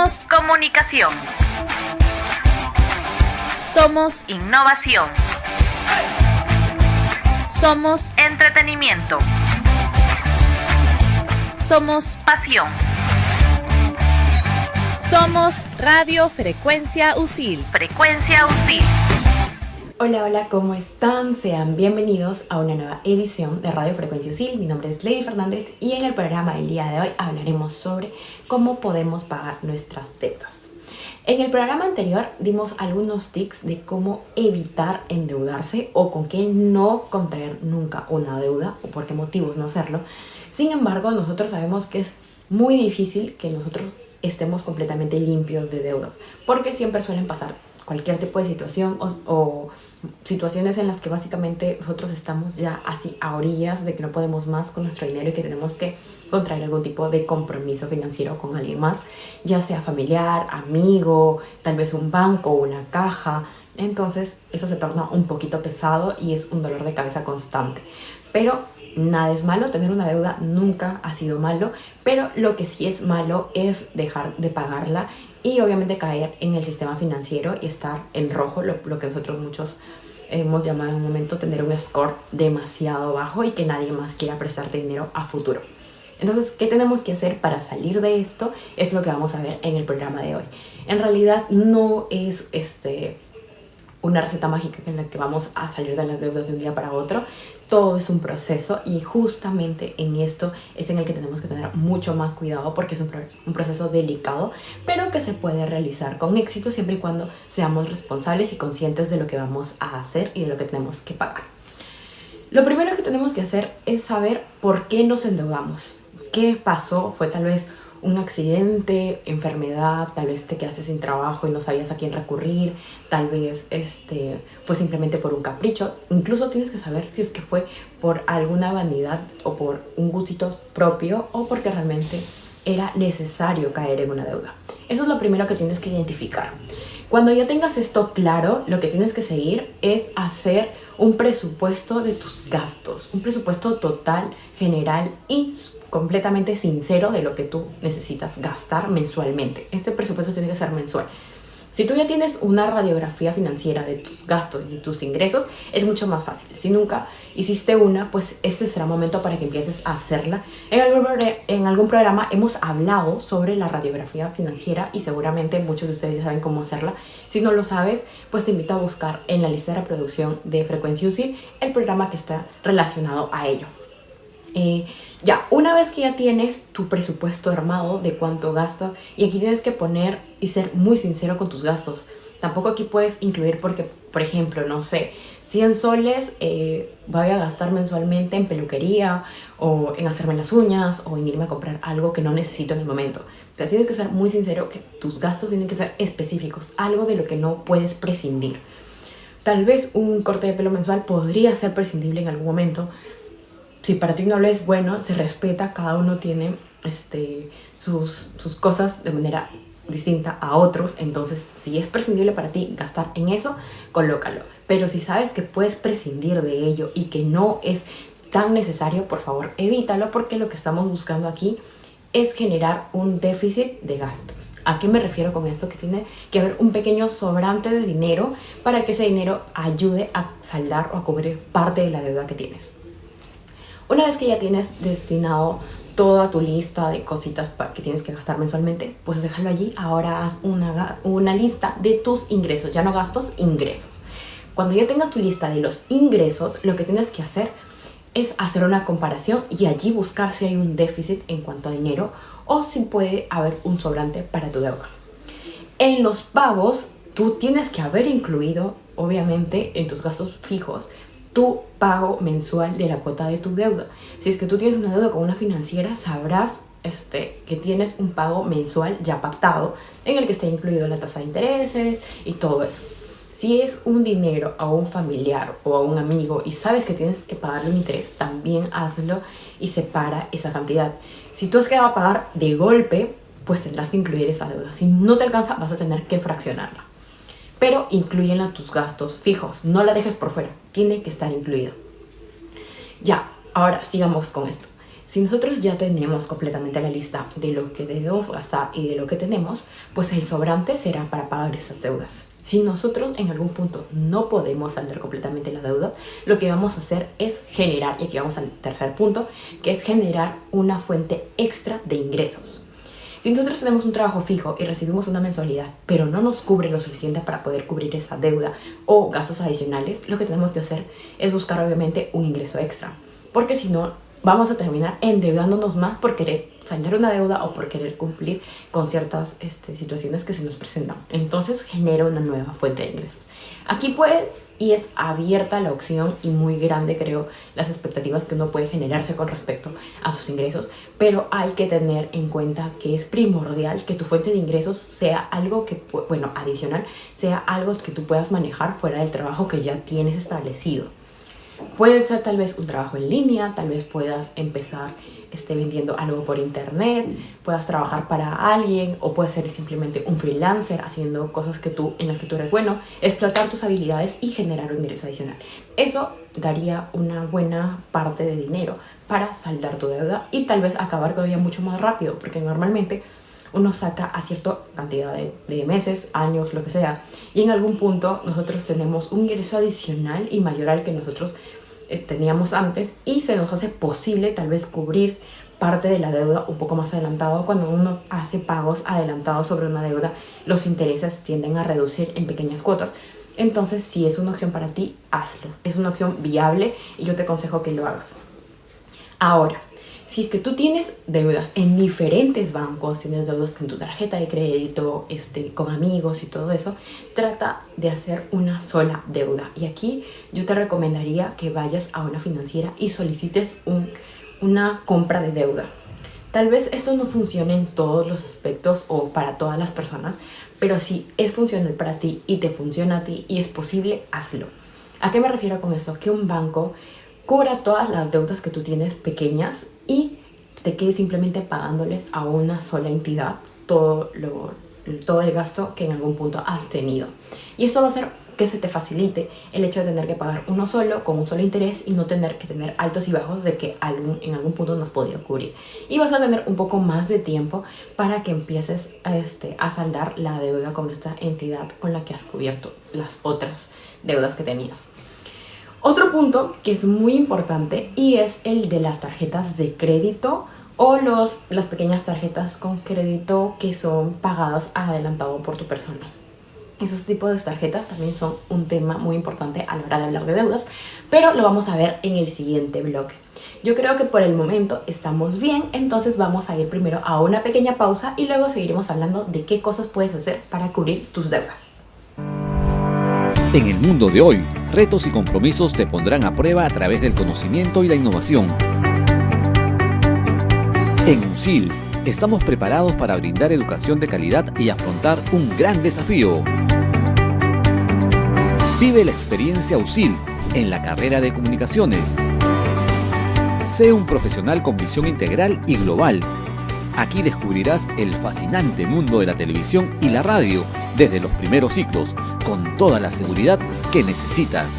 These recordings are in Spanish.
Somos comunicación. Somos innovación. Somos entretenimiento. Somos pasión. Somos Radio Frecuencia USIL. Frecuencia USIL. Hola, hola, ¿cómo están? Sean bienvenidos a una nueva edición de Radio Frecuencia USIL. Mi nombre es Lady Fernández y en el programa del día de hoy hablaremos sobre cómo podemos pagar nuestras deudas. En el programa anterior dimos algunos tips de cómo evitar endeudarse o con qué no contraer nunca una deuda o por qué motivos no hacerlo. Sin embargo, nosotros sabemos que es muy difícil que nosotros estemos completamente limpios de deudas, porque siempre suelen pasar cualquier tipo de situación o situaciones en las que básicamente nosotros estamos ya así a orillas de que no podemos más con nuestro dinero y que tenemos que contraer algún tipo de compromiso financiero con alguien más, ya sea familiar, amigo, tal vez un banco o una caja. Entonces eso se torna un poquito pesado y es un dolor de cabeza constante. Pero nada es malo, tener una deuda nunca ha sido malo, pero lo que sí es malo es dejar de pagarla y obviamente caer en el sistema financiero y estar en rojo, lo que nosotros muchos hemos llamado en un momento tener un score demasiado bajo y que nadie más quiera prestarte dinero a futuro. Entonces, ¿qué tenemos que hacer para salir de esto? Es lo que vamos a ver en el programa de hoy. En realidad no es una receta mágica en la que vamos a salir de las deudas de un día para otro. Todo es un proceso y justamente en esto es en el que tenemos que tener mucho más cuidado porque es un proceso delicado, pero que se puede realizar con éxito siempre y cuando seamos responsables y conscientes de lo que vamos a hacer y de lo que tenemos que pagar. Lo primero que tenemos que hacer es saber por qué nos endeudamos. ¿Qué pasó? Fue tal vez un accidente, enfermedad, tal vez te quedaste sin trabajo y no sabías a quién recurrir, tal vez fue simplemente por un capricho. Incluso tienes que saber si es que fue por alguna vanidad o por un gustito propio o porque realmente era necesario caer en una deuda. Eso es lo primero que tienes que identificar. Cuando ya tengas esto claro, lo que tienes que seguir es hacer un presupuesto de tus gastos, un presupuesto total, general y completamente sincero de lo que tú necesitas gastar mensualmente. Este presupuesto tiene que ser mensual. Si tú ya tienes una radiografía financiera de tus gastos y de tus ingresos, es mucho más fácil. Si nunca hiciste una, pues este será momento para que empieces a hacerla. En algún programa hemos hablado sobre la radiografía financiera y seguramente muchos de ustedes ya saben cómo hacerla. Si no lo sabes, pues te invito a buscar en la lista de reproducción de Frecuencia USIL el programa que está relacionado a ello. Ya, una vez que ya tienes tu presupuesto armado de cuánto gastas, y aquí tienes que poner y ser muy sincero con tus gastos. Tampoco aquí puedes incluir porque, por ejemplo, no sé, 100 soles voy a gastar mensualmente en peluquería o en hacerme las uñas o en irme a comprar algo que no necesito en el momento. O sea, tienes que ser muy sincero que tus gastos tienen que ser específicos, algo de lo que no puedes prescindir. Tal vez un corte de pelo mensual podría ser prescindible en algún momento. Si para ti no lo es, bueno, se respeta, cada uno tiene sus cosas de manera distinta a otros, entonces si es prescindible para ti gastar en eso, colócalo. Pero si sabes que puedes prescindir de ello y que no es tan necesario, por favor evítalo, porque lo que estamos buscando aquí es generar un déficit de gastos. ¿A qué me refiero con esto? Que tiene que haber un pequeño sobrante de dinero para que ese dinero ayude a saldar o a cubrir parte de la deuda que tienes. Una vez que ya tienes destinado toda tu lista de cositas que tienes que gastar mensualmente, pues déjalo allí. Ahora haz una lista de tus ingresos, ya no gastos, ingresos. Cuando ya tengas tu lista de los ingresos, lo que tienes que hacer es hacer una comparación y allí buscar si hay un déficit en cuanto a dinero o si puede haber un sobrante para tu deuda. En los pagos, tú tienes que haber incluido, obviamente, en tus gastos fijos, tu pago mensual de la cuota de tu deuda. Si es que tú tienes una deuda con una financiera, sabrás que tienes un pago mensual ya pactado en el que está incluido la tasa de intereses y todo eso. Si es un dinero a un familiar o a un amigo y sabes que tienes que pagarle un interés, también hazlo y separa esa cantidad. Si tú has quedado a pagar de golpe, pues tendrás que incluir esa deuda. Si no te alcanza, vas a tener que fraccionarla. Pero inclúyenla en tus gastos fijos, no la dejes por fuera, tiene que estar incluido. Ya, ahora sigamos con esto. Si nosotros ya tenemos completamente la lista de lo que debemos gastar y de lo que tenemos, pues el sobrante será para pagar esas deudas. Si nosotros en algún punto no podemos saldar completamente la deuda, lo que vamos a hacer es generar, y aquí vamos al tercer punto, que es generar una fuente extra de ingresos. Si nosotros tenemos un trabajo fijo y recibimos una mensualidad, pero no nos cubre lo suficiente para poder cubrir esa deuda o gastos adicionales, lo que tenemos que hacer es buscar obviamente un ingreso extra. Porque si no, vamos a terminar endeudándonos más por querer saldar una deuda o por querer cumplir con ciertas situaciones que se nos presentan. Entonces genera una nueva fuente de ingresos. Aquí puede y es abierta la opción y muy grande, creo, las expectativas que uno puede generarse con respecto a sus ingresos, pero hay que tener en cuenta que es primordial que tu fuente de ingresos sea algo que, adicional, sea algo que tú puedas manejar fuera del trabajo que ya tienes establecido. Puede ser tal vez un trabajo en línea, tal vez puedas empezar vendiendo algo por internet, puedas trabajar para alguien o puedes ser simplemente un freelancer haciendo cosas en las que tú eres bueno, explotar tus habilidades y generar un ingreso adicional. Eso daría una buena parte de dinero para saldar tu deuda y tal vez acabar con ella mucho más rápido, porque normalmente uno saca a cierta cantidad de meses, años, lo que sea, y en algún punto nosotros tenemos un ingreso adicional y mayor al que nosotros teníamos antes y se nos hace posible tal vez cubrir parte de la deuda un poco más adelantado. Cuando uno hace pagos adelantados sobre una deuda, los intereses tienden a reducir en pequeñas cuotas. Entonces, si es una opción para ti, hazlo. Es una opción viable y yo te aconsejo que lo hagas. Ahora, si es que tú tienes deudas en diferentes bancos, tienes deudas con tu tarjeta de crédito, con amigos y todo eso, trata de hacer una sola deuda. Y aquí yo te recomendaría que vayas a una financiera y solicites una compra de deuda. Tal vez esto no funcione en todos los aspectos o para todas las personas, pero si es funcional para ti y te funciona a ti y es posible, hazlo. ¿A qué me refiero con esto? Que un banco cubra todas las deudas que tú tienes pequeñas y te quedes simplemente pagándoles a una sola entidad todo el gasto que en algún punto has tenido. Y esto va a hacer que se te facilite el hecho de tener que pagar uno solo con un solo interés y no tener que tener altos y bajos de que en algún punto no has podido cubrir. Y vas a tener un poco más de tiempo para que empieces a saldar la deuda con esta entidad con la que has cubierto las otras deudas que tenías. Otro punto que es muy importante y es el de las tarjetas de crédito o las pequeñas tarjetas con crédito que son pagadas adelantado por tu persona. Esos tipos de tarjetas también son un tema muy importante a la hora de hablar de deudas, pero lo vamos a ver en el siguiente bloque. Yo creo que por el momento estamos bien, entonces vamos a ir primero a una pequeña pausa y luego seguiremos hablando de qué cosas puedes hacer para cubrir tus deudas. En el mundo de hoy, retos y compromisos te pondrán a prueba a través del conocimiento y la innovación. En USIL, estamos preparados para brindar educación de calidad y afrontar un gran desafío. Vive la experiencia USIL en la carrera de comunicaciones. Sé un profesional con visión integral y global. Aquí descubrirás el fascinante mundo de la televisión y la radio desde los primeros ciclos, con toda la seguridad que necesitas.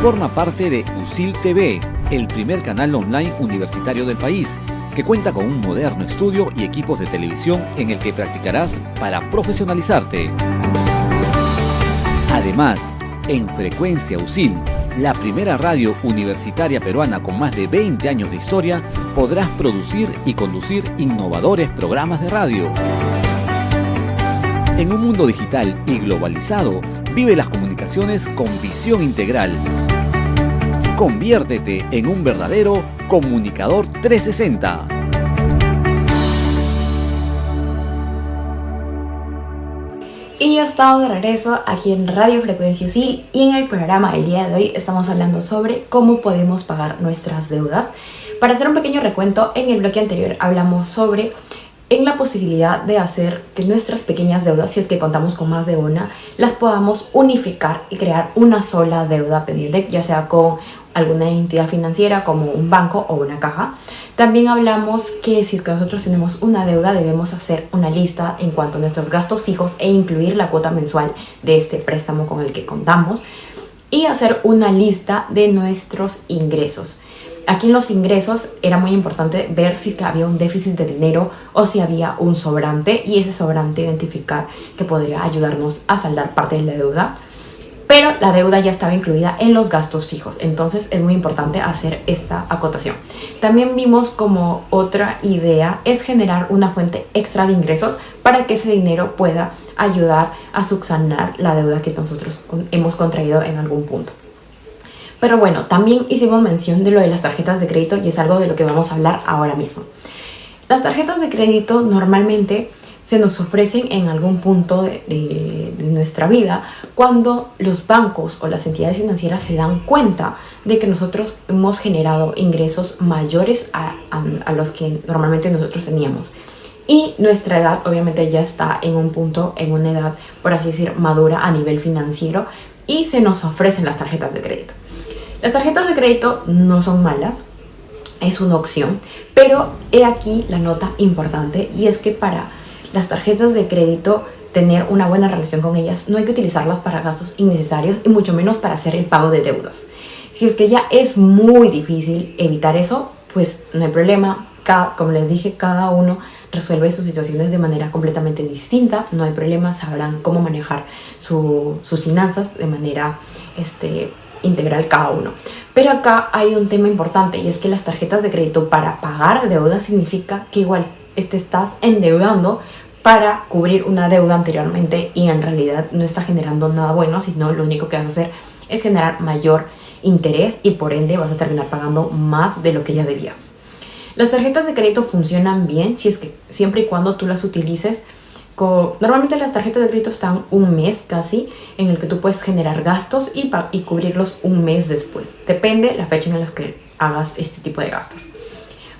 Forma parte de USIL TV, el primer canal online universitario del país, que cuenta con un moderno estudio y equipos de televisión en el que practicarás para profesionalizarte. Además, en Frecuencia USIL, la primera radio universitaria peruana con más de 20 años de historia, podrás producir y conducir innovadores programas de radio. En un mundo digital y globalizado, vive las comunicaciones con visión integral. Conviértete en un verdadero comunicador 360. Y ya estamos de regreso aquí en Radio Frecuencia USIL y en el programa del día de hoy estamos hablando sobre cómo podemos pagar nuestras deudas. Para hacer un pequeño recuento, en el bloque anterior hablamos sobre la posibilidad de hacer que nuestras pequeñas deudas, si es que contamos con más de una, las podamos unificar y crear una sola deuda pendiente, ya sea con alguna entidad financiera como un banco o una caja. También hablamos que si es que nosotros tenemos una deuda, debemos hacer una lista en cuanto a nuestros gastos fijos e incluir la cuota mensual de este préstamo con el que contamos y hacer una lista de nuestros ingresos. aquí en los ingresos era muy importante ver si había un déficit de dinero o si había un sobrante, y ese sobrante identificar que podría ayudarnos a saldar parte de la deuda. Pero la deuda ya estaba incluida en los gastos fijos, entonces es muy importante hacer esta acotación. También vimos como otra idea es generar una fuente extra de ingresos para que ese dinero pueda ayudar a subsanar la deuda que nosotros hemos contraído en algún punto. Pero bueno, también hicimos mención de lo de las tarjetas de crédito y es algo de lo que vamos a hablar ahora mismo. Las tarjetas de crédito normalmente se nos ofrecen en algún punto de nuestra vida cuando los bancos o las entidades financieras se dan cuenta de que nosotros hemos generado ingresos mayores a los que normalmente nosotros teníamos. Y nuestra edad obviamente ya está en un punto, en una edad, por así decir, madura a nivel financiero, y se nos ofrecen las tarjetas de crédito. Las tarjetas de crédito no son malas, es una opción, pero he aquí la nota importante, y es que para las tarjetas de crédito, tener una buena relación con ellas, no hay que utilizarlas para gastos innecesarios y mucho menos para hacer el pago de deudas. Si es que ya es muy difícil evitar eso, pues no hay problema. Como les dije, cada uno resuelve sus situaciones de manera completamente distinta, no hay problema, sabrán cómo manejar sus finanzas de manera integral cada uno. Pero acá hay un tema importante, y es que las tarjetas de crédito para pagar deudas significa que igual te estás endeudando para cubrir una deuda anteriormente, y en realidad no está generando nada bueno, sino lo único que vas a hacer es generar mayor interés y por ende vas a terminar pagando más de lo que ya debías. Las tarjetas de crédito funcionan bien siempre y cuando tú las utilices. Normalmente las tarjetas de crédito están un mes casi en el que tú puedes generar gastos y cubrirlos un mes después. Depende la fecha en la que hagas este tipo de gastos.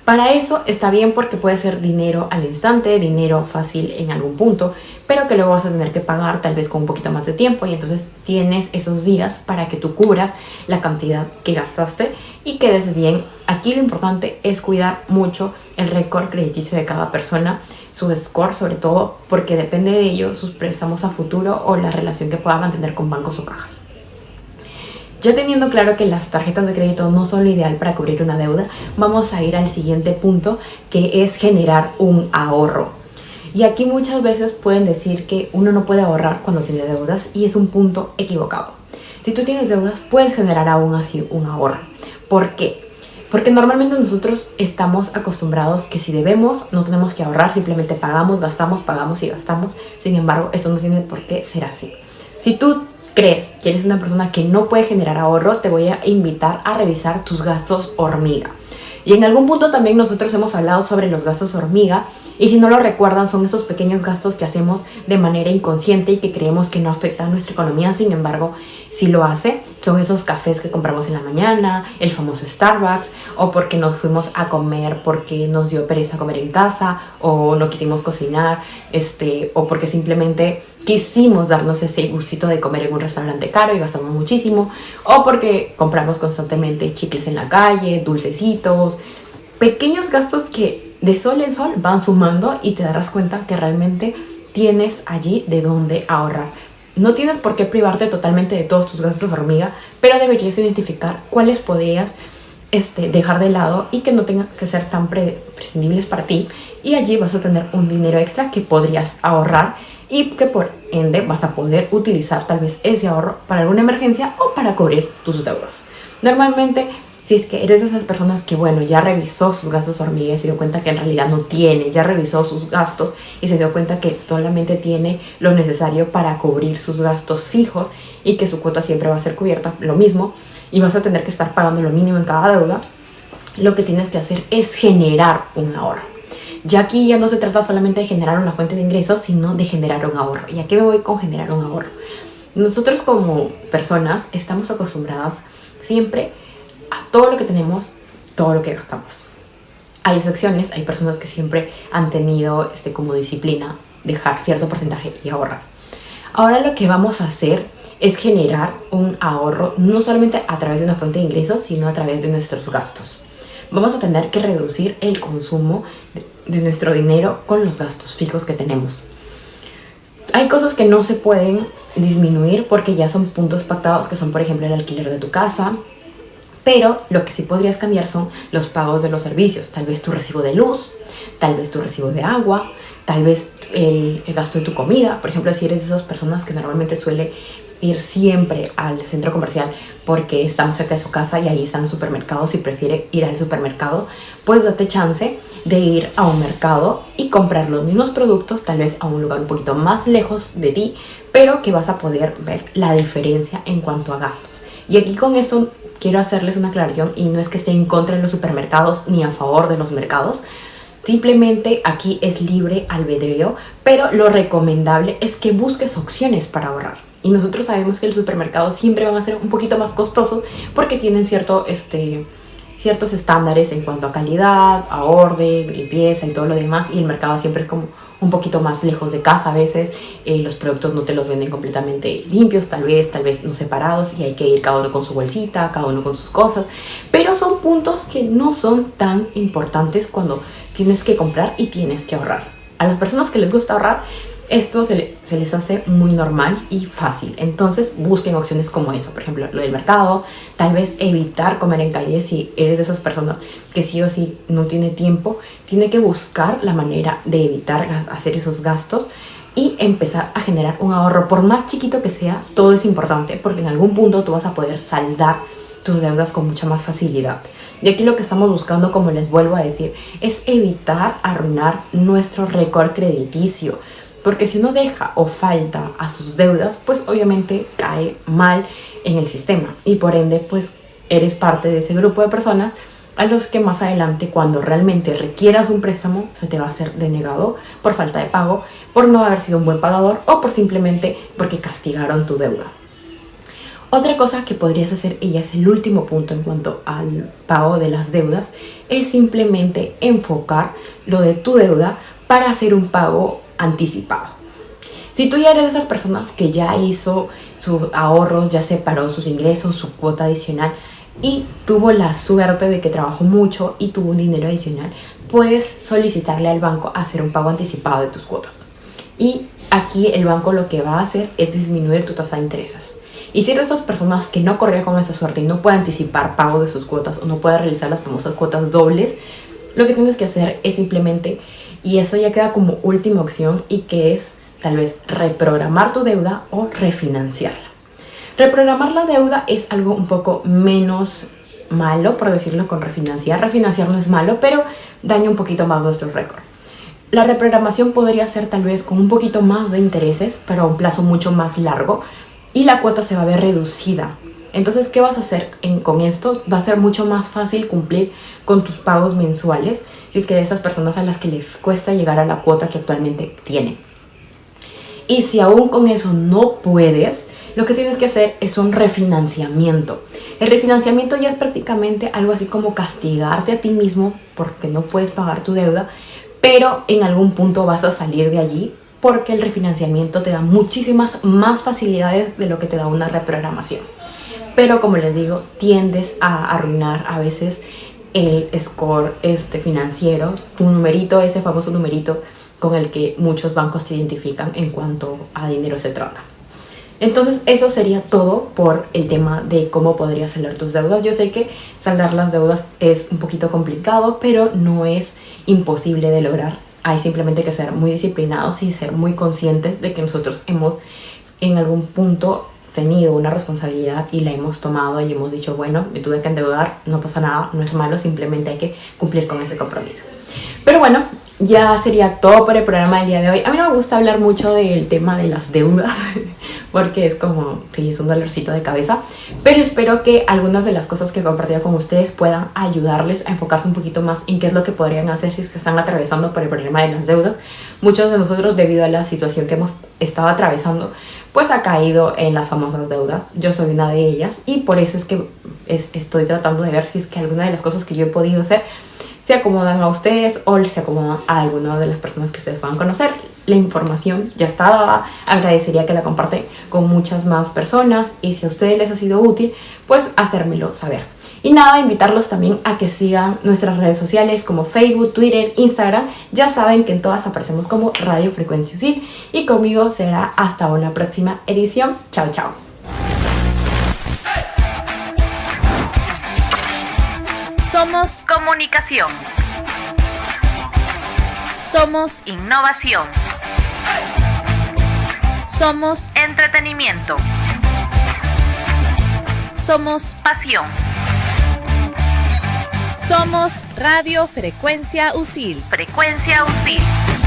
Para eso está bien porque puede ser dinero al instante, dinero fácil en algún punto, pero que luego vas a tener que pagar tal vez con un poquito más de tiempo, y entonces tienes esos días para que tú cubras la cantidad que gastaste y quedes bien. Aquí lo importante es cuidar mucho el récord crediticio de cada persona, su score sobre todo, porque depende de ello sus préstamos a futuro o la relación que pueda mantener con bancos o cajas. Ya teniendo claro que las tarjetas de crédito no son lo ideal para cubrir una deuda, vamos a ir al siguiente punto, que es generar un ahorro. Y aquí muchas veces pueden decir que uno no puede ahorrar cuando tiene deudas, y es un punto equivocado. Si tú tienes deudas, puedes generar aún así un ahorro. ¿Por qué? Porque normalmente nosotros estamos acostumbrados que si debemos, no tenemos que ahorrar, simplemente pagamos, gastamos, pagamos y gastamos. Sin embargo, esto no tiene por qué ser así. Si tú crees que eres una persona que no puede generar ahorro, te voy a invitar a revisar tus gastos hormiga. Y en algún punto también nosotros hemos hablado sobre los gastos hormiga, y si no lo recuerdan, son esos pequeños gastos que hacemos de manera inconsciente y que creemos que no afectan a nuestra economía. Sin embargo, si lo hace, son esos cafés que compramos en la mañana, el famoso Starbucks, o porque nos fuimos a comer porque nos dio pereza comer en casa, o no quisimos cocinar, o porque simplemente quisimos darnos ese gustito de comer en un restaurante caro y gastamos muchísimo, o porque compramos constantemente chicles en la calle, dulcecitos, pequeños gastos que de sol en sol van sumando, y te darás cuenta que realmente tienes allí de dónde ahorrar. No tienes por qué privarte totalmente de todos tus gastos hormiga, pero deberías identificar cuáles podrías dejar de lado y que no tengan que ser tan prescindibles para ti, y allí vas a tener un dinero extra que podrías ahorrar y que por ende vas a poder utilizar tal vez ese ahorro para alguna emergencia o para cubrir tus deudas. Normalmente, si es que eres de esas personas que, bueno, ya revisó sus gastos hormiga y se dio cuenta que en realidad no tiene, ya revisó sus gastos y se dio cuenta que solamente tiene lo necesario para cubrir sus gastos fijos y que su cuota siempre va a ser cubierta, lo mismo, y vas a tener que estar pagando lo mínimo en cada deuda, lo que tienes que hacer es generar un ahorro. Ya aquí ya no se trata solamente de generar una fuente de ingresos, sino de generar un ahorro. ¿Y a qué me voy con generar un ahorro? Nosotros como personas estamos acostumbradas siempre a todo lo que tenemos, todo lo que gastamos. Hay excepciones, hay personas que siempre han tenido como disciplina dejar cierto porcentaje y ahorrar. Ahora lo que vamos a hacer es generar un ahorro, no solamente a través de una fuente de ingresos, sino a través de nuestros gastos. Vamos a tener que reducir el consumo de nuestro dinero con los gastos fijos que tenemos. Hay cosas que no se pueden disminuir porque ya son puntos pactados, que son por ejemplo el alquiler de tu casa, Pero lo que sí podrías cambiar son los pagos de los servicios. Tal vez tu recibo de luz, tal vez tu recibo de agua, tal vez el gasto de tu comida. Por ejemplo, si eres de esas personas que normalmente suele ir siempre al centro comercial porque está más cerca de su casa y ahí están los supermercados y prefiere ir al supermercado, pues date chance de ir a un mercado y comprar los mismos productos, tal vez a un lugar un poquito más lejos de ti, pero que vas a poder ver la diferencia en cuanto a gastos. Y aquí con esto quiero hacerles una aclaración, y no es que esté en contra de los supermercados ni a favor de los mercados. Simplemente aquí es libre albedrío, pero lo recomendable es que busques opciones para ahorrar. Y nosotros sabemos que los supermercados siempre van a ser un poquito más costosos porque tienen ciertos estándares en cuanto a calidad, a orden, limpieza y todo lo demás. Y el mercado siempre es como un poquito más lejos de casa a veces. Los productos no te los venden completamente limpios, tal vez no separados, y hay que ir cada uno con su bolsita, cada uno con sus cosas. Pero son puntos que no son tan importantes cuando tienes que comprar y tienes que ahorrar. A las personas que les gusta ahorrar, esto se les hace muy normal y fácil. Entonces busquen opciones como eso. Por ejemplo, lo del mercado. Tal vez evitar comer en calle si eres de esas personas que sí o sí no tiene tiempo. Tiene que buscar la manera de evitar hacer esos gastos y empezar a generar un ahorro. Por más chiquito que sea, todo es importante porque en algún punto tú vas a poder saldar tus deudas con mucha más facilidad. Y aquí lo que estamos buscando, como les vuelvo a decir, es evitar arruinar nuestro récord crediticio. Porque si uno deja o falta a sus deudas, pues obviamente cae mal en el sistema. Y por ende, pues eres parte de ese grupo de personas a los que más adelante, cuando realmente requieras un préstamo, se te va a ser denegado por falta de pago, por no haber sido un buen pagador o por simplemente porque castigaron tu deuda. Otra cosa que podrías hacer, y ya es el último punto en cuanto al pago de las deudas, es simplemente enfocar lo de tu deuda para hacer un pago anticipado. Si tú ya eres de esas personas que ya hizo sus ahorros, ya separó sus ingresos, su cuota adicional y tuvo la suerte de que trabajó mucho y tuvo un dinero adicional, puedes solicitarle al banco hacer un pago anticipado de tus cuotas. Y aquí el banco lo que va a hacer es disminuir tu tasa de intereses. Y si eres de esas personas que no corre con esa suerte y no puede anticipar pago de sus cuotas o no puede realizar las famosas cuotas dobles, lo que tienes que hacer es simplemente, y eso ya queda como última opción, y que es tal vez reprogramar tu deuda o refinanciarla. Reprogramar la deuda es algo un poco menos malo, por decirlo, con refinanciar. Refinanciar no es malo, pero daña un poquito más nuestro récord. La reprogramación podría ser tal vez con un poquito más de intereses, pero a un plazo mucho más largo, y la cuota se va a ver reducida. Entonces, ¿qué vas a hacer con esto? Va a ser mucho más fácil cumplir con tus pagos mensuales si es que de esas personas a las que les cuesta llegar a la cuota que actualmente tienen. Y si aún con eso no puedes, lo que tienes que hacer es un refinanciamiento. El refinanciamiento ya es prácticamente algo así como castigarte a ti mismo porque no puedes pagar tu deuda, pero en algún punto vas a salir de allí porque el refinanciamiento te da muchísimas más facilidades de lo que te da una reprogramación. Pero como les digo, tiendes a arruinar a veces el score financiero, tu numerito, ese famoso numerito con el que muchos bancos te identifican en cuanto a dinero se trata. Entonces eso sería todo por el tema de cómo podrías saldar tus deudas. Yo sé que saldar las deudas es un poquito complicado, pero no es imposible de lograr. Hay simplemente que ser muy disciplinados y ser muy conscientes de que nosotros hemos en algún punto tenido una responsabilidad y la hemos tomado y hemos dicho, bueno, me tuve que endeudar, no pasa nada, no es malo, simplemente hay que cumplir con ese compromiso. Pero bueno, ya sería todo por el programa del día de hoy. A mí no me gusta hablar mucho del tema de las deudas porque es como, sí, es un dolorcito de cabeza, pero espero que algunas de las cosas que he compartido con ustedes puedan ayudarles a enfocarse un poquito más en qué es lo que podrían hacer si es que están atravesando por el problema de las deudas. Muchos de nosotros, debido a la situación que hemos estado atravesando, pues ha caído en las famosas deudas. Yo soy una de ellas y por eso es que estoy tratando de ver si es que alguna de las cosas que yo he podido hacer se acomodan a ustedes o se acomodan a alguna de las personas que ustedes puedan conocer. La información ya está dada, agradecería que la compartan con muchas más personas y si a ustedes les ha sido útil, pues hacérmelo saber. Y nada, invitarlos también a que sigan nuestras redes sociales como Facebook, Twitter, Instagram. Ya saben que en todas aparecemos como Radio Frecuencia USIL y conmigo será hasta una próxima edición. Chao, chao. Somos comunicación. Somos innovación. Somos entretenimiento. Somos pasión. Somos Radio Frecuencia USIL. Frecuencia USIL.